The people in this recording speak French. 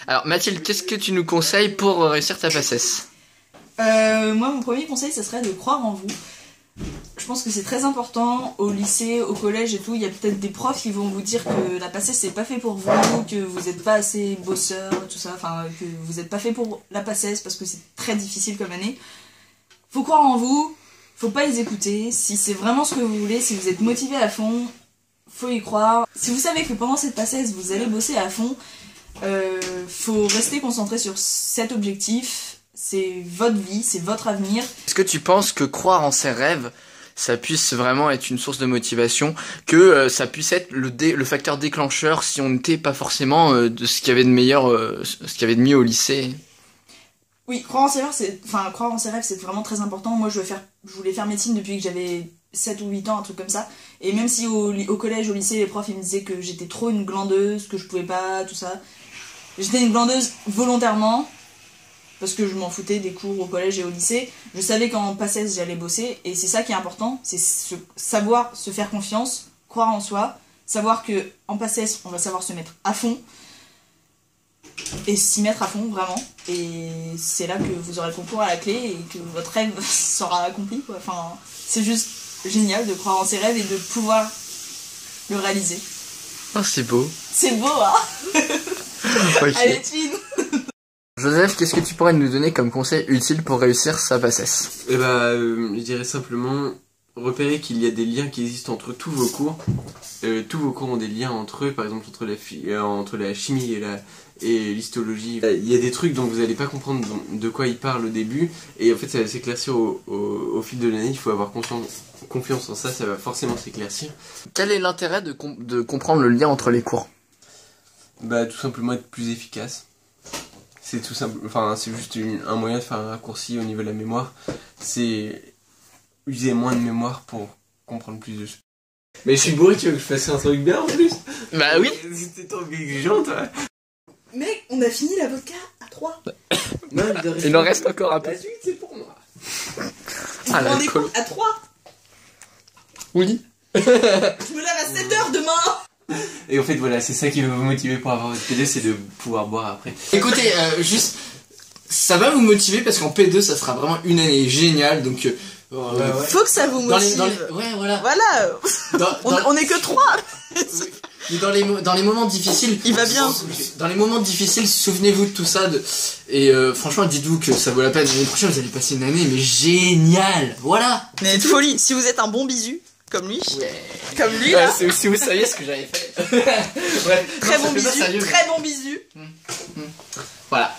Alors Mathilde, qu'est-ce que tu nous conseilles pour réussir ta PACES? Moi, mon premier conseil, ça serait de croire en vous. Je pense que c'est très important au lycée, au collège et tout. Il y a peut-être des profs qui vont vous dire que la PACES c'est pas fait pour vous, que vous n'êtes pas assez bosseur, tout ça, enfin que vous n'êtes pas fait pour la PACES parce que c'est très difficile comme année. Faut croire en vous, faut pas les écouter. Si c'est vraiment ce que vous voulez, si vous êtes motivé à fond, faut y croire. Si vous savez que pendant cette PACES vous allez bosser à fond, faut rester concentré sur cet objectif. C'est votre vie, c'est votre avenir. Est-ce que tu penses que croire en ses rêves, ça puisse vraiment être une source de motivation, que ça puisse être le facteur déclencheur si on n'était pas forcément de ce qu'il y avait de meilleur, ce qu'il y avait de mieux au lycée? Oui, croire en ses rêves, c'est vraiment très important. Moi, je voulais faire médecine depuis que j'avais 7 ou 8 ans, un truc comme ça. Et même si au collège, au lycée, les profs ils me disaient que j'étais trop une glandeuse, que je pouvais pas, tout ça. J'étais une glandeuse volontairement. Parce que je m'en foutais des cours au collège et au lycée. Je savais qu'en PACES j'allais bosser, et c'est ça qui est important, c'est savoir se faire confiance, croire en soi, savoir que en PACES on va savoir se mettre à fond, et s'y mettre à fond vraiment, et c'est là que vous aurez le concours à la clé et que votre rêve sera accompli, quoi. Enfin, c'est juste génial de croire en ses rêves et de pouvoir le réaliser. Oh, c'est beau. C'est beau, hein. Okay. Allez, Twin. Joseph, qu'est-ce que tu pourrais nous donner comme conseil utile pour réussir sa PACES? Eh bah, je dirais simplement repérer qu'il y a des liens qui existent entre tous vos cours. Tous vos cours ont des liens entre eux, par exemple entre la chimie et l'histologie. Il y a des trucs dont vous n'allez pas comprendre de quoi ils parlent au début, et en fait ça va s'éclaircir au fil de l'année. Il faut avoir confiance en ça, ça va forcément s'éclaircir. Quel est l'intérêt de comprendre le lien entre les cours? Bah, tout simplement être plus efficace. C'est tout simple, enfin c'est juste un moyen de faire un raccourci au niveau de la mémoire. C'est user moins de mémoire pour comprendre plus de choses. Mais je suis bourré, tu veux que je fasse un truc bien en plus? Bah oui. C'était trop exigeant, toi. Mec, on a fini la vodka à 3. Non, il en reste encore un peu. La suite c'est pour moi. Ah, on est à 3. Oui. Je me lève à 7h demain. Et en fait voilà, c'est ça qui va vous motiver pour avoir votre P2, c'est de pouvoir boire après. Écoutez, juste, ça va vous motiver parce qu'en P2 ça sera vraiment une année géniale, donc ouais. Faut que ça vous motive. Ouais, voilà. Voilà. On est que 3. Mais dans les moments difficiles, il va bien. Dans les moments difficiles, souvenez-vous de tout ça, et franchement, dites-vous que ça vaut la peine. L'année prochaine, vous allez passer une année mais géniale. Voilà. Mais de folie. Si vous êtes un bon bisu. Comme lui, comme lui ouais, là. Si vous saviez ce que j'avais fait. Ouais. Très bon bisu, très bon bisu. Voilà.